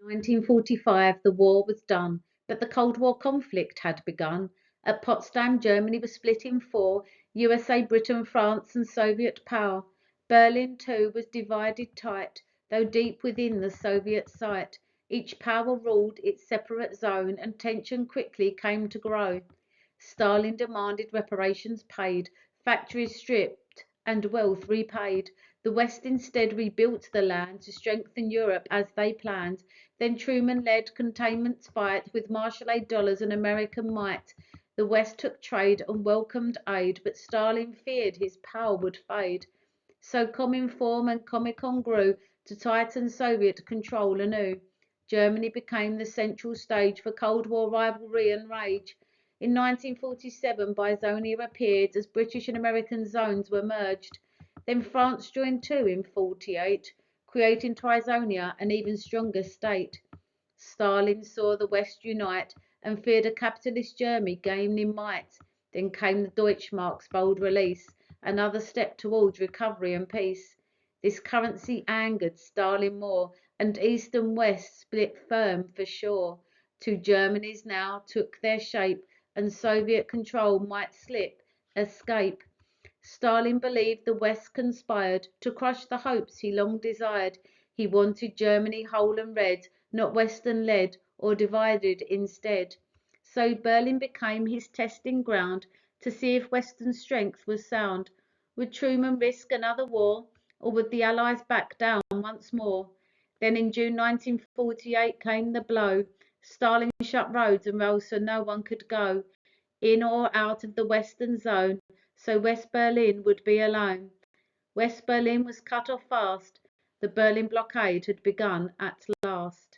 1945, the war was done, but the Cold War conflict had begun. At Potsdam, Germany was split in four: USA, Britain, France, and Soviet power. Berlin, too, was divided tight, though deep within the Soviet sight. Each power ruled its separate zone, and tension quickly came to grow. Stalin demanded reparations paid, factories stripped, and wealth repaid. The West instead rebuilt the land to strengthen Europe as they planned. Then Truman led containment's fight with Marshall aid dollars and American might. The West took trade and welcomed aid, but Stalin feared his power would fade. So Cominform and Comecon grew to tighten Soviet control anew. Germany became the central stage for Cold War rivalry and rage. In 1947, Bizonia appeared as British and American zones were merged. Then France joined too in 48, creating Trizonia, an even stronger state. Stalin saw the West unite and feared a capitalist Germany gain in might. Then came the Deutschmark's bold release, another step towards recovery and peace. This currency angered Stalin more, and East and West split firm for sure. Two Germanys now took their shape, and Soviet control might escape. Stalin believed the West conspired to crush the hopes he long desired. He wanted Germany whole and red, not Western led or divided instead. So Berlin became his testing ground to see if Western strength was sound. Would Truman risk another war, or would the Allies back down once more? Then in June 1948 came the blow. Stalin shut roads and rails so no one could go in or out of the Western zone, so West Berlin would be alone. West Berlin was cut off fast. The Berlin blockade had begun at last.